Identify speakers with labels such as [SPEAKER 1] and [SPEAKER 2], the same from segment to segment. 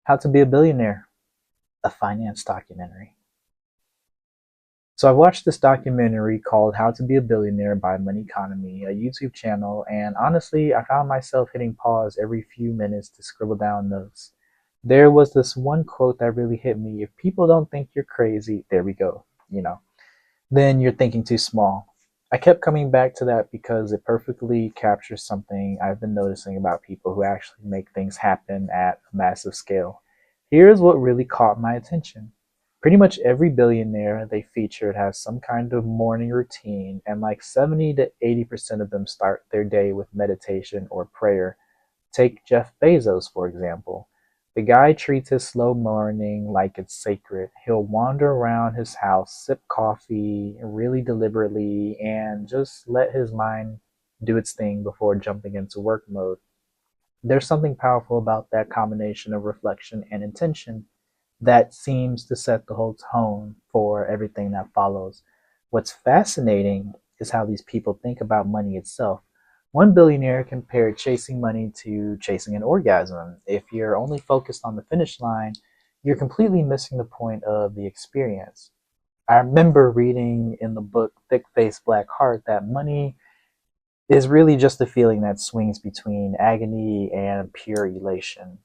[SPEAKER 1] How to Be a Billionaire, a finance documentary. So I watched this documentary called How to Be a Billionaire by Money Economy, a YouTube channel, and honestly, I found myself hitting pause every few minutes to scribble down notes. There was this one quote that really hit me. If people don't think you're crazy, there we go, then you're thinking too small. I kept coming back to that because it perfectly captures something I've been noticing about people who actually make things happen at a massive scale. Here's what really caught my attention. Pretty much every billionaire they featured has some kind of morning routine, and like 70 to 80% of them start their day with meditation or prayer. Take Jeff Bezos, for example. The guy treats his slow morning like it's sacred. He'll wander around his house, sip coffee really deliberately, and just let his mind do its thing before jumping into work mode. There's something powerful about that combination of reflection and intention that seems to set the whole tone for everything that follows. What's fascinating is how these people think about money itself. One billionaire compared chasing money to chasing an orgasm. If you're only focused on the finish line, you're completely missing the point of the experience. I remember reading in the book Thick Face Black Heart that money is really just a feeling that swings between agony and pure elation.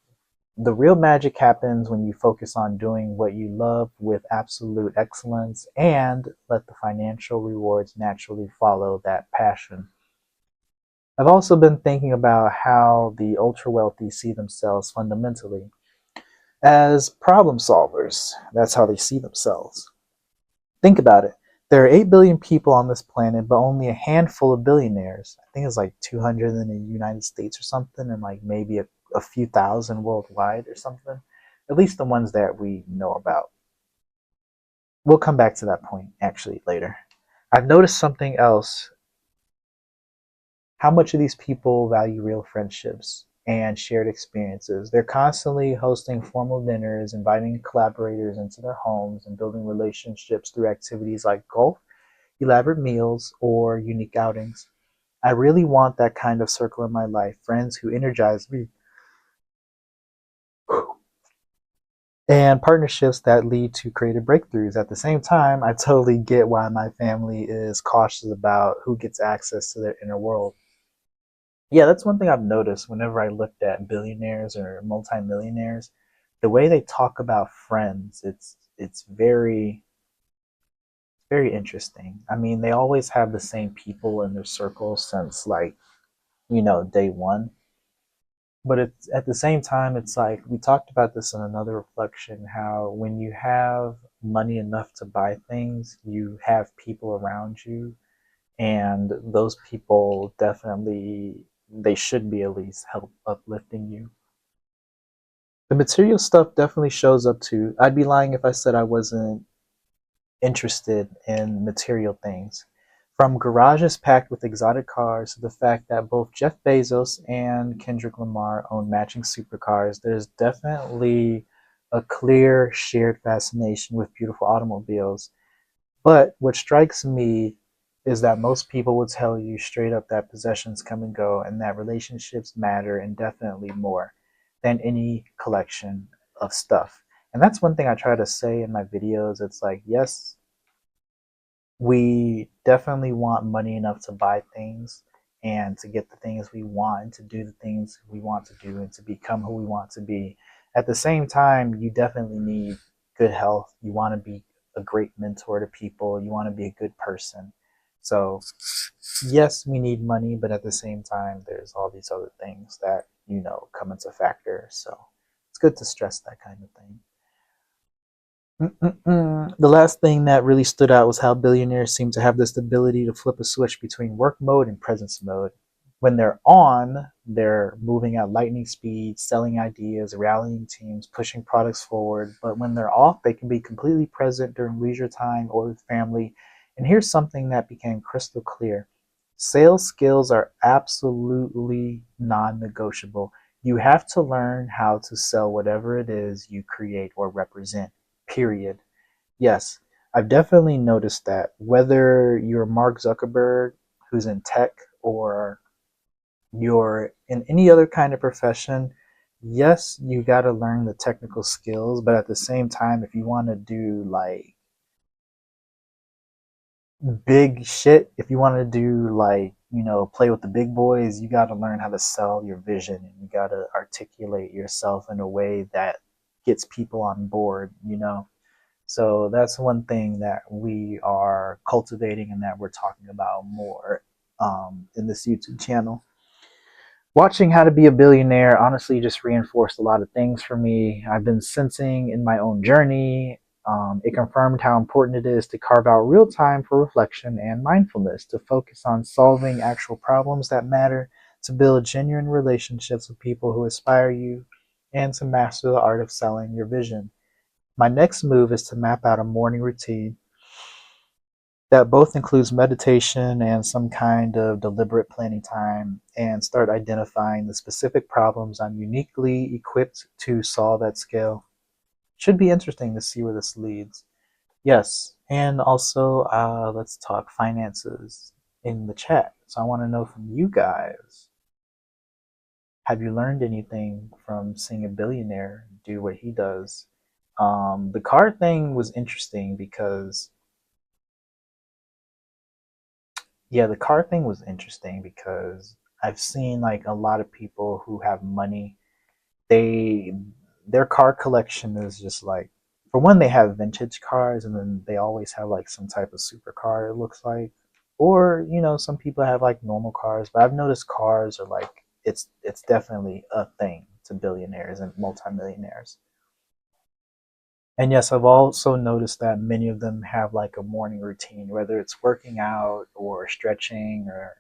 [SPEAKER 1] The real magic happens when you focus on doing what you love with absolute excellence and let the financial rewards naturally follow that passion. I've also been thinking about how the ultra wealthy see themselves fundamentally as problem solvers. That's how they see themselves. Think about it. There are 8 billion people on this planet, but only a handful of billionaires. I think it's like 200 in the United States or something, and like maybe a few thousand worldwide or something. At least the ones that we know about. We'll come back to that point actually later. I've noticed something else, how much of these people value real friendships and shared experiences. They're constantly hosting formal dinners, inviting collaborators into their homes, and building relationships through activities like golf, elaborate meals, or unique outings. I really want that kind of circle in my life, friends who energize me, and partnerships that lead to creative breakthroughs. At the same time, I totally get why my family is cautious about who gets access to their inner world. Yeah, that's one thing I've noticed whenever I looked at billionaires or multimillionaires. The way they talk about friends, it's very interesting. I mean, they always have the same people in their circle since like, day one. But it's at the same time, it's like we talked about this in another reflection, how when you have money enough to buy things, you have people around you, and those people definitely, they should be at least help uplifting you. The material stuff definitely shows up too. I'd be lying if I said I wasn't interested in material things. From garages packed with exotic cars to the fact that both Jeff Bezos and Kendrick Lamar own matching supercars, there's definitely a clear shared fascination with beautiful automobiles. But what strikes me is that most people will tell you straight up that possessions come and go and that relationships matter indefinitely more than any collection of stuff. And that's one thing I try to say in my videos. It's like, yes, we definitely want money enough to buy things and to get the things we want and to do the things we want to do and to become who we want to be. At the same time, you definitely need good health. You want to be a great mentor to people. You want to be a good person. So, yes, we need money, but at the same time, there's all these other things that, come into factor. So, it's good to stress that kind of thing. The last thing that really stood out was how billionaires seem to have this ability to flip a switch between work mode and presence mode. When they're on, they're moving at lightning speed, selling ideas, rallying teams, pushing products forward. But when they're off, they can be completely present during leisure time or with family. And here's something that became crystal clear: sales skills are absolutely non negotiable. You have to learn how to sell whatever it is you create or represent, period. Yes, I've definitely noticed that. Whether you're Mark Zuckerberg, who's in tech, or you're in any other kind of profession, yes, you got to learn the technical skills, but at the same time, if you want to do like big shit, if you want to do like, play with the big boys, you got to learn how to sell your vision and you got to articulate yourself in a way that gets people on board. So that's one thing that we are cultivating and that we're talking about more in this YouTube channel. Watching How to Be a Billionaire honestly just reinforced a lot of things for me. I've been sensing in my own journey. It confirmed how important it is to carve out real time for reflection and mindfulness, to focus on solving actual problems that matter, to build genuine relationships with people who inspire you, and to master the art of selling your vision. My next move is to map out a morning routine that both includes meditation and some kind of deliberate planning time, and start identifying the specific problems I'm uniquely equipped to solve at scale. Should be interesting to see where this leads. Yes, and also let's talk finances in the chat. So I want to know from you guys, have you learned anything from seeing a billionaire do what he does? The car thing was interesting because Yeah, the car thing was interesting because I've seen like a lot of people who have money, they their car collection is just like, for one, they have vintage cars and then they always have like some type of supercar, it looks like. Or, some people have like normal cars, but I've noticed cars are like, it's definitely a thing to billionaires and multimillionaires. And yes, I've also noticed that many of them have like a morning routine, whether it's working out or stretching, or,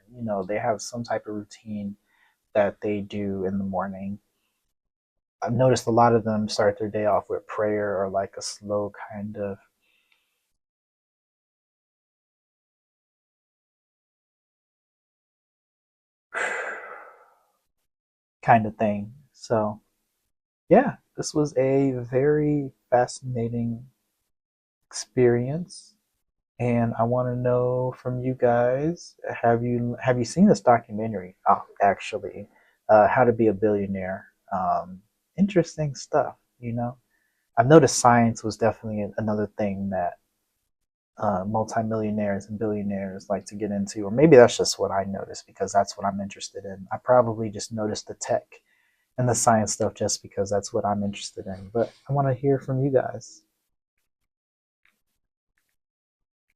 [SPEAKER 1] they have some type of routine that they do in the morning. I've noticed a lot of them start their day off with prayer or like a slow kind of thing. So, yeah, this was a very fascinating experience. And I want to know from you guys, have you seen this documentary? Oh, actually, How to Be a Billionaire. Interesting stuff. I've noticed science was definitely another thing that multimillionaires and billionaires like to get into, or maybe that's just what I noticed because that's what I'm interested in. I probably just noticed the tech and the science stuff just because that's what I'm interested in. But I want to hear from you guys.